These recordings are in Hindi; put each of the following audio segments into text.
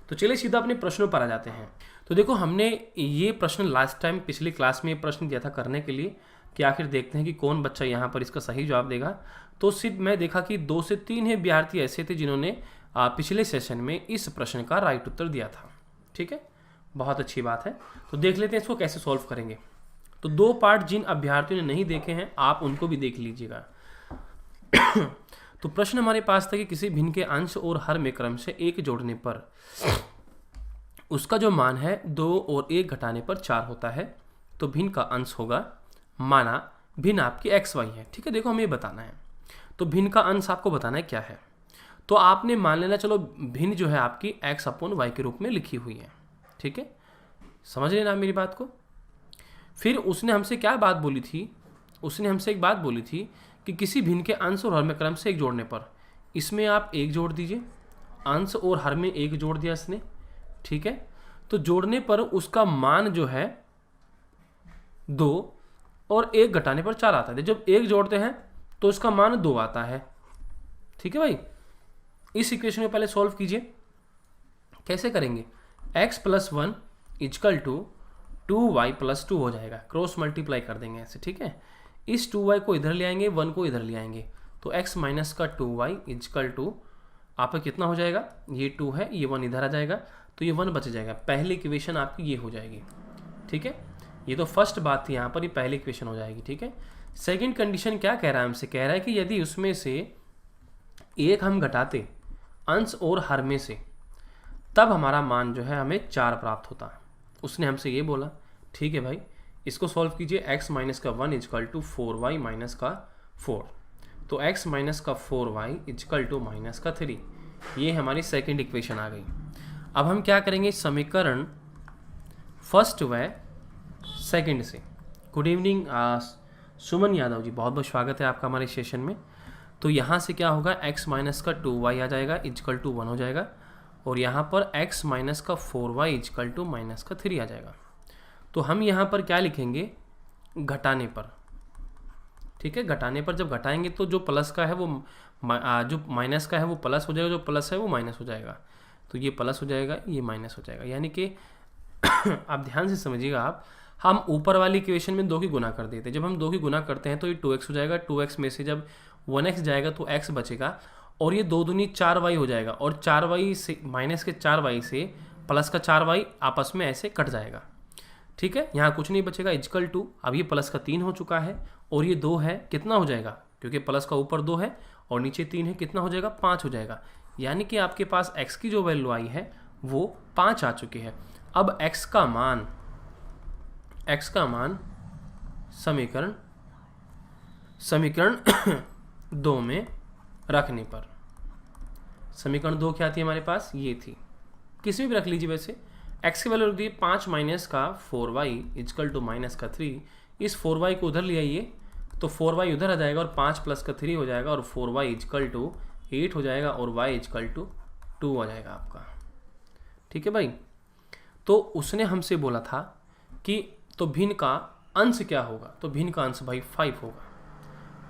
तो चलिए सीधा अपने प्रश्नों पर आ जाते हैं। तो देखो हमने ये प्रश्न लास्ट टाइम पिछली क्लास में ये प्रश्न दिया था करने के लिए कि आखिर देखते हैं कि कौन बच्चा यहाँ पर इसका सही जवाब देगा। तो सिर्फ मैं देखा कि 2 से 3 ही विद्यार्थी ऐसे थे जिन्होंने पिछले सेशन में इस प्रश्न का राइट उत्तर दिया था। ठीक है, बहुत अच्छी बात है। तो देख लेते हैं इसको कैसे सॉल्व करेंगे। तो 2 पार्ट जिन अभ्यर्थियों ने नहीं देखे हैं आप उनको भी देख लीजिएगा। तो प्रश्न हमारे पास था कि किसी भिन्न के अंश और हर में क्रम से 1 जोड़ने पर उसका जो मान है 2 और 1 घटाने पर 4 होता है। तो भिन्न का अंश होगा, माना भिन्न आपकी एक्स वाई है। ठीक है, देखो हमें ये बताना है। तो भिन्न का अंश आपको बताना है क्या है। तो आपने मान लेना, चलो भिन्न जो है आपकी एक्स अपॉन वाई के रूप में लिखी हुई है। ठीक है, समझ लेना मेरी बात को। फिर उसने हमसे क्या बात बोली थी, उसने हमसे एक बात बोली थी कि किसी भिन्न के अंश और हर में क्रम से 1 जोड़ने पर, इसमें आप 1 जोड़ दीजिए, अंश और हर में 1 जोड़ दिया इसने। ठीक है, तो जोड़ने पर उसका मान जो है 2 और 1 घटाने पर 4 आता है। जब 1 जोड़ते हैं तो उसका मान 2 आता है। ठीक है भाई, इस इक्वेशन को पहले सॉल्व कीजिए। कैसे करेंगे, x + 1 = 2y + 2 हो जाएगा, क्रॉस मल्टीप्लाई कर देंगे ऐसे। ठीक है, इस 2y को इधर ले आएंगे, 1 को इधर ले आएंगे, तो x - का 2y = आपका कितना हो जाएगा, ये 2 है, ये 1 इधर आ जाएगा, तो ये 1 बच जाएगा। पहली इक्वेशन आपकी ये हो जाएगी। ठीक है, ये तो फर्स्ट बात थी, यहाँ पर ये पहली इक्वेशन हो जाएगी। ठीक है, सेकंड कंडीशन क्या कह रहा है हमसे, कह रहा है कि यदि उसमें से 1 हम घटाते अंश और हर में से, तब हमारा मान जो है हमें 4 प्राप्त होता है। उसने हमसे ये बोला। ठीक है भाई, इसको सॉल्व कीजिए। x - का 1 = 4y - का 4, तो x - का 4y = -3। ये हमारी सेकंड इक्वेशन आ गई। अब हम क्या करेंगे, समीकरण फर्स्ट व सेकंड से। गुड इवनिंग सुमन यादव जी, बहुत बहुत स्वागत है आपका हमारे सेशन में। तो यहाँ से क्या होगा, x - का 2y आ जाएगा = 1 हो जाएगा, और यहाँ पर x - का 4y = -3 आ जाएगा। तो हम यहाँ पर क्या लिखेंगे, घटाने पर। ठीक है, घटाने पर जब घटाएंगे तो जो प्लस का है वो जो माइनस का है वो प्लस हो जाएगा, जो प्लस है वो माइनस हो जाएगा। तो ये प्लस हो जाएगा, ये माइनस हो जाएगा। यानी कि आप ध्यान से समझिएगा आप, हम ऊपर वाली इक्वेशन में 2 की गुना कर देते हैं। जब हम 2 की गुना करते हैं तो ये 2x हो जाएगा, 2x में से जब 1x जाएगा तो x बचेगा, और ये 2 दूनी 4y हो जाएगा, और 4y से माइनस के 4y से प्लस का 4y आपस में ऐसे कट जाएगा। ठीक है, यहाँ कुछ नहीं बचेगा, = अब ये प्लस का 3 हो चुका है, और ये 2 है, कितना हो जाएगा, क्योंकि प्लस का ऊपर 2 है और नीचे 3 है, कितना हो जाएगा, 5 हो जाएगा। यानी कि आपके पास x की जो वैल्यू आई है वो 5 आ चुकी है। अब x का मान समीकरण 2 में रखने पर, समीकरण 2 क्या थी हमारे पास, ये थी, किसी में भी रख लीजिए। वैसे x की वैल्यू रख दी 5 - का 4y = -3। इस 4y को उधर ले आइए तो 4y उधर आ जाएगा, और 5 + का 3 हो जाएगा, और 4y = 8 हो जाएगा, और y = 2 आ जाएगा आपका। ठीक है भाई, तो उसने हमसे बोला था कि तो भिन्न का अंश क्या होगा, तो भिन्न का अंश भाई 5 होगा।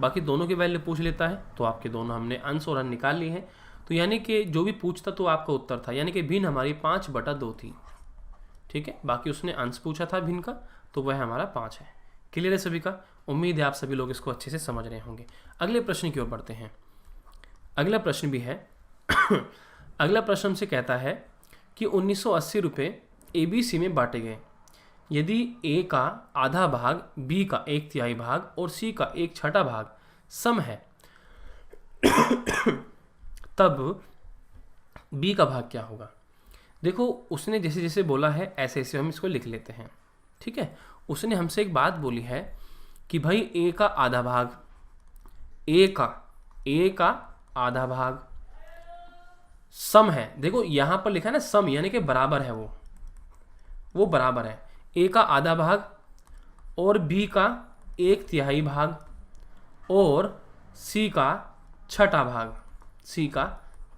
बाकी दोनों की वैल्यू पूछ लेता है, तो आपके दोनों हमने अंश और हर निकाल लिए हैं। तो यानी कि जो भी पूछता तो आपका उत्तर था, यानी कि भिन्न हमारी 5/2 थी। ठीक है, बाकी उसने अंश पूछा था भिन्न का, तो वह हमारा 5 है। क्लियर है सभी का, उम्मीद है आप सभी लोग इसको अच्छे से समझ रहे होंगे। अगले प्रश्न की ओर बढ़ते हैं। अगला प्रश्न भी है अगला प्रश्न हमसे कहता है कि 1980 रुपये ABC में बांटे गए। यदि A का आधा भाग, B का 1/3 भाग और C का 1/6 भाग सम है, तब B का भाग क्या होगा। देखो उसने जैसे जैसे बोला है ऐसे ऐसे हम इसको लिख लेते हैं। ठीक है, उसने हमसे एक बात बोली है कि भाई A का आधा भाग, A का आधा भाग सम है। देखो यहाँ पर लिखा है ना सम, यानी कि बराबर है, वो बराबर है। A का आधा भाग और B का 1/3 भाग और C का 6ठा भाग, C का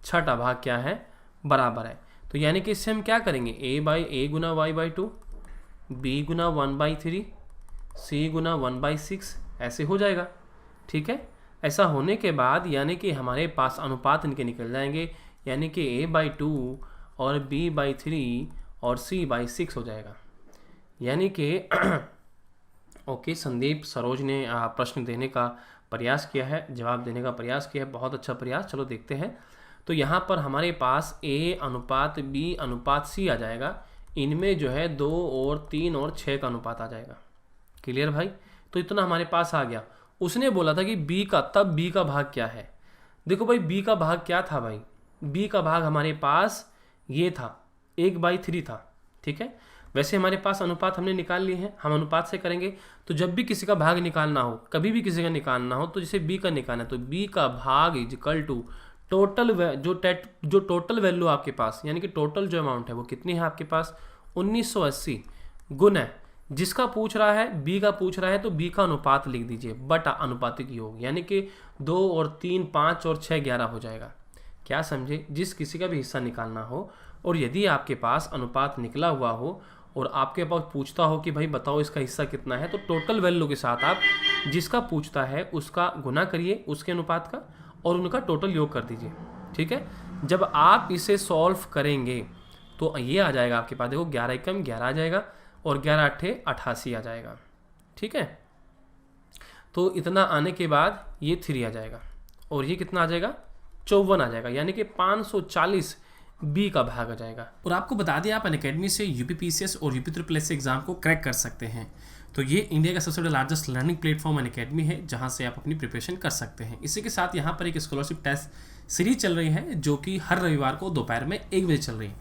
6ठा भाग क्या है, बराबर है। तो यानी कि इससे हम क्या करेंगे, A Guna y/2, B Guna 1/3, C गुना 1/6, ऐसे हो जाएगा। ठीक है, ऐसा होने के बाद यानी कि हमारे पास अनुपात इनके निकल जाएंगे, यानी कि A/2 और B/3 और C/6 हो जाएगा। यानी कि ओके, संदीप सरोज ने प्रश्न देने का प्रयास किया है, जवाब देने का प्रयास किया है, बहुत अच्छा प्रयास। चलो देखते हैं। तो यहाँ पर हमारे पास A/B/C आ जाएगा। इनमें जो है 2 और 3 और 6 का अनुपात आ जाएगा। क्लियर भाई? तो इतना हमारे पास आ गया। उसने बोला था कि B का भाग क्या है। देखो भाई, B का भाग क्या था भाई? B का भाग हमारे पास ये था, 1/3 था। ठीक है, वैसे हमारे पास अनुपात हमने निकाल लिए हैं, हम अनुपात से करेंगे। तो जब भी किसी का भाग निकालना हो, कभी भी किसी का निकालना हो, तो जैसे B का निकालना है तो B का भाग इज इक्वल टू टोटल जो टोटल वैल्यू आपके पास, यानी कि टोटल जो अमाउंट है वो कितनी है आपके पास, 1980 गुना है जिसका पूछ रहा है, B का पूछ रहा है, तो B का अनुपात लिख दीजिए बटा अनुपातिक योग, यानी कि 2 और 3 5 और 6 11 हो जाएगा। क्या समझे? जिस किसी का भी हिस्सा निकालना हो और यदि आपके पास अनुपात निकला हुआ हो और आपके पास पूछता हो कि भाई बताओ इसका हिस्सा कितना है, तो टोटल वैल्यू के साथ आप जिसका पूछता है उसका गुना करिए उसके अनुपात का और उनका टोटल योग कर दीजिए। ठीक है, जब आप इसे सॉल्व करेंगे तो ये आ जाएगा आपके पास, देखो 11 एकम 11 आ जाएगा और 11 अट्ठे 88 आ जाएगा। ठीक है, तो इतना आने के बाद ये 3 आ जाएगा और ये कितना आ जाएगा, 54 आ जाएगा, यानी कि 540 B का भाग आ जाएगा। और आपको बता दें, आप अनअकैडमी से UPPCS और UPSSC एग्जाम को क्रैक कर सकते हैं। तो ये इंडिया का सबसे बड़ा लार्जेस्ट लर्निंग प्लेटफॉर्म अनअकैडमी है, जहां से आप अपनी प्रिपरेशन कर सकते हैं। इसी के साथ यहाँ पर एक स्कॉलरशिप टेस्ट सीरीज चल रही है जो कि हर रविवार को दोपहर में 1 बजे चल रही है।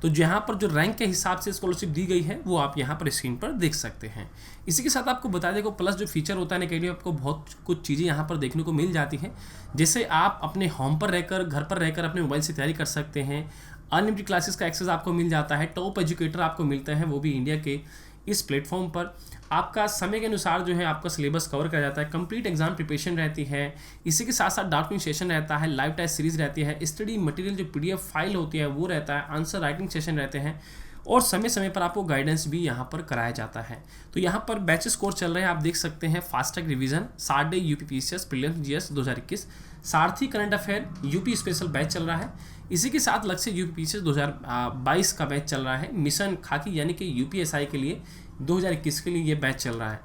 तो जहाँ पर जो रैंक के हिसाब से स्कॉलरशिप दी गई है वो आप यहाँ पर स्क्रीन पर देख सकते हैं। इसी के साथ आपको बता दें, प्लस जो फीचर होता है अनअकैडमी, आपको बहुत कुछ चीज़ें यहाँ पर देखने को मिल जाती हैं। जैसे आप अपने होम पर रहकर, घर पर रहकर अपने मोबाइल से तैयारी कर सकते हैं। अनलिमिटेड क्लासेस का एक्सेस आपको मिल जाता है। टॉप एजुकेटर आपको मिलते हैं, वो भी इंडिया के इस प्लेटफॉर्म पर। आपका समय के अनुसार जो है आपका सिलेबस कवर किया जाता है। कंप्लीट एग्जाम प्रिपरेशन रहती है। इसी के साथ साथ डाउट सेशन रहता है, लाइव टेस्ट सीरीज रहती है, स्टडी मटेरियल जो PDF फाइल होती है वो रहता है, आंसर राइटिंग सेशन रहते हैं और समय समय पर आपको गाइडेंस भी यहाँ पर कराया जाता है। तो यहाँ पर बैचेस कोर्स चल रहे हैं, आप देख सकते हैं। फास्ट ट्रैक रिवीजन, साडे UPPCS प्रीलिम्स GS 2021, सारथी current affair UP special batch चल रहा है। इसी के साथ लक्ष्य UPPCS 2022 का बैच चल रहा है। मिशन खाकी यानी कि UPSI के लिए 2021 के लिए ये बैच चल रहा है।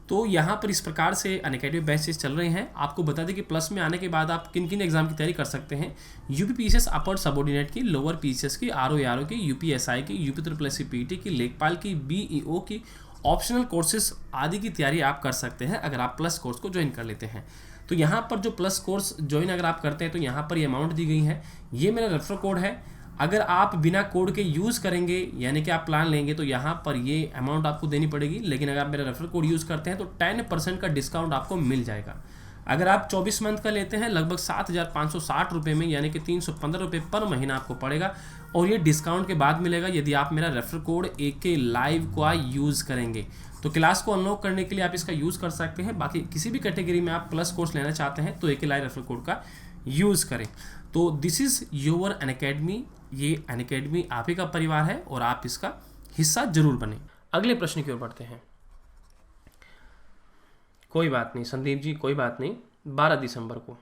तो यहाँ पर इस प्रकार से अनअकैडमी बैचेस चल रहे हैं। आपको बता दें कि प्लस में आने के बाद आप किन किन एग्जाम की तैयारी कर सकते हैं। UPPCS अपर सबऑर्डिनेट की, लोअर PCS की, RO की, UPSI की, UPSSC PET की, लेखपाल की, BEO की, ऑप्शनल कोर्सेज आदि की तैयारी आप कर सकते हैं अगर आप प्लस कोर्स को ज्वाइन कर लेते हैं। तो यहाँ पर जो प्लस कोर्स ज्वाइन अगर आप करते हैं तो यहाँ पर ये अमाउंट दी गई है। ये मेरा रेफर कोड है। अगर आप बिना कोड के यूज़ करेंगे यानी कि आप प्लान लेंगे तो यहाँ पर ये अमाउंट आपको देनी पड़ेगी, लेकिन अगर आप मेरा रेफर कोड यूज़ करते हैं तो 10% का डिस्काउंट आपको मिल जाएगा। अगर आप 24 मंथ का लेते हैं लगभग 7,560 रुपये में, यानी कि 315 रुपये पर महीना आपको पड़ेगा और ये डिस्काउंट के बाद मिलेगा यदि आप मेरा रेफर कोड AK लाइव का यूज़ करेंगे। तो क्लास को अनलॉक करने के लिए आप इसका यूज़ कर सकते हैं। बाकी किसी भी कैटेगरी में आप प्लस कोर्स लेना चाहते हैं तो AK लाइव रेफर कोड का यूज़ करें। तो दिस इज़ योर अनअकैडमी। ये अनअकैडमी आप ही का परिवार है और आप इसका हिस्सा जरूर बने। अगले प्रश्न की ओर बढ़ते हैं। कोई बात नहीं संदीप जी, कोई बात नहीं। 12 दिसंबर को,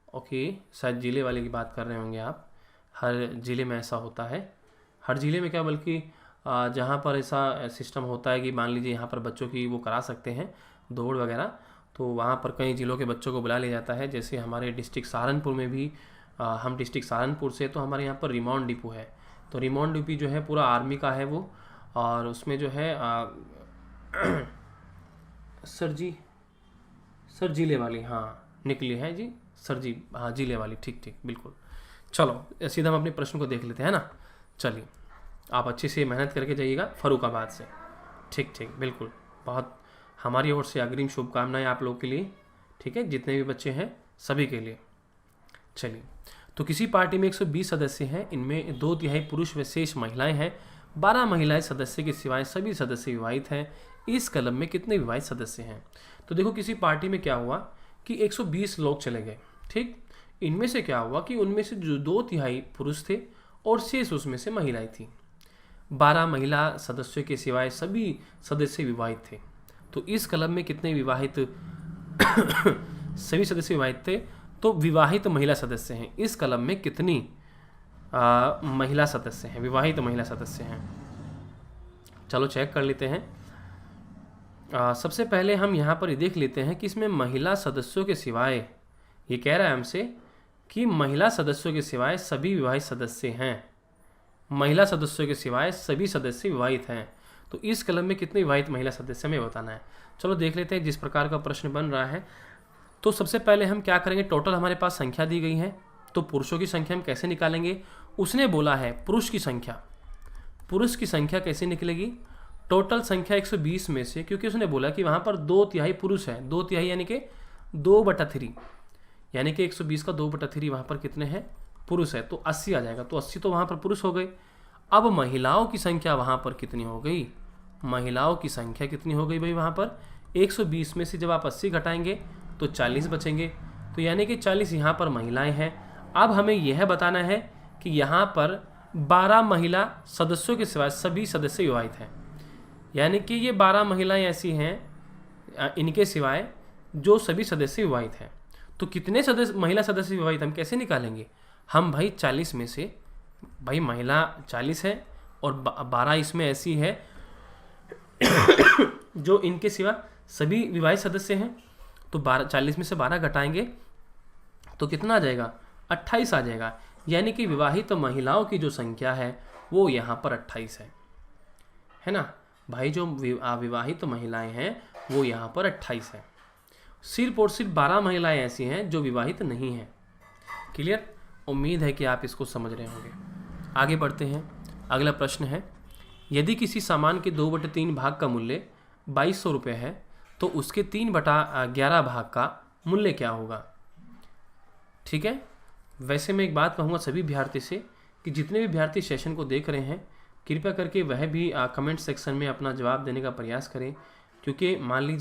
ओके, शायद जिले वाले की बात कर रहे होंगे आप। हर ज़िले में ऐसा होता है, हर ज़िले में क्या बल्कि जहाँ पर ऐसा सिस्टम होता है कि मान लीजिए यहाँ पर बच्चों की वो करा सकते हैं दौड़ वगैरह, तो वहाँ पर कई ज़िलों के बच्चों को बुला लिया जाता है। जैसे हमारे डिस्ट्रिक्ट सहारनपुर में भी, हम डिस्ट्रिक्ट सहारनपुर से, तो हमारे यहाँ पर रिमांड डिपो है। तो रिमांड डिपो जो है पूरा आर्मी का है वो, और उसमें जो है सर जिले वाली, हाँ निकली है जी सर जी, हाँ जिले वाली, ठीक ठीक बिल्कुल। चलो सीधा हम अपने प्रश्न को देख लेते हैं ना। चलिए, आप अच्छे से मेहनत करके जाइएगा फर्रुखाबाद से। ठीक ठीक बिल्कुल, बहुत हमारी ओर से अग्रिम शुभकामनाएं आप लोग के लिए। ठीक है, जितने भी बच्चे हैं सभी के लिए। चलिए, तो किसी पार्टी में 120 सदस्य हैं, इनमें 2/3 पुरुष व शेष महिलाएं हैं। 12 महिलाएं सदस्य के सिवाय सभी सदस्य विवाहित हैं। इस कलम में कितने विवाहित सदस्य हैं? तो देखो, किसी पार्टी में क्या हुआ कि 120 लोग चले गए। ठीक, इनमें से क्या हुआ कि उनमें से जो 2/3 पुरुष थे और शेष उसमें से महिलाएं थी। 12 महिला सदस्यों के सिवाय सभी सदस्य विवाहित थे। तो इस कलम में कितने विवाहित सभी सदस्य विवाहित थे, तो विवाहित महिला सदस्य हैं। इस कलम में कितनी महिला सदस्य हैं, विवाहित महिला सदस्य हैं। चलो चेक कर लेते हैं। सबसे पहले हम यहाँ पर ये देख लेते हैं कि इसमें महिला सदस्यों के सिवाय, ये कह रहा है हमसे कि महिला सदस्यों के सिवाय सभी विवाहित सदस्य हैं। महिला सदस्यों के सिवाय सभी सदस्य विवाहित हैं। तो इस कलम में कितने विवाहित महिला सदस्य हमें बताना है। चलो देख लेते हैं जिस प्रकार का प्रश्न बन रहा है। तो सबसे पहले हम क्या करेंगे, टोटल हमारे पास संख्या दी गई है, तो पुरुषों की संख्या हम कैसे निकालेंगे। उसने बोला है पुरुष की संख्या, पुरुष की संख्या कैसे निकलेगी, टोटल संख्या 120 में से, क्योंकि उसने बोला कि वहाँ पर 2/3 पुरुष है, 2/3 यानी कि 2/3, यानी कि 120 का 2/3 वहाँ पर कितने हैं, पुरुष है, तो 80 आ जाएगा। तो 80 तो वहाँ पर पुरुष हो गए। अब महिलाओं की संख्या वहाँ पर कितनी हो गई, महिलाओं की संख्या कितनी हो गई भाई, वहाँ पर 120 में से जब आप 80 घटाएंगे तो 40 बचेंगे, तो यानी कि 40 यहाँ पर महिलाएं हैं। अब हमें यह बताना है कि यहाँ पर 12 महिला सदस्यों के सिवाय सभी सदस्य विवाहित हैं, यानी कि ये 12 महिलाएं ऐसी हैं इनके सिवाय जो सभी सदस्य विवाहित हैं। तो कितने सदस्य महिला सदस्य विवाहित हम कैसे निकालेंगे, हम भाई 40 में से, भाई महिला 40 है और 12 इसमें ऐसी है जो इनके सिवा सभी विवाहित सदस्य हैं, तो 40 में से 12 घटाएंगे तो कितना आ जाएगा, 28 आ जाएगा। यानी कि विवाहित महिलाओं की जो संख्या है वो यहाँ पर 28 है ना भाई। जो विवाहित महिलाएं हैं वो यहाँ पर 28 है। सिर्फ और सिर्फ 12 महिलाएं ऐसी हैं जो विवाहित नहीं हैं। क्लियर, उम्मीद है कि आप इसको समझ रहे होंगे। आगे बढ़ते हैं। अगला प्रश्न है, यदि किसी सामान के 2/3 भाग का मूल्य 2200 रुपये है तो उसके 3/11 भाग का मूल्य क्या होगा। ठीक है, वैसे मैं एक बात कहूँगा सभी विद्यार्थी से कि जितने भी विद्यार्थी सेशन को देख रहे हैं कृपया करके वह भी कमेंट सेक्शन में अपना जवाब देने का प्रयास करें, क्योंकि मान लीजिए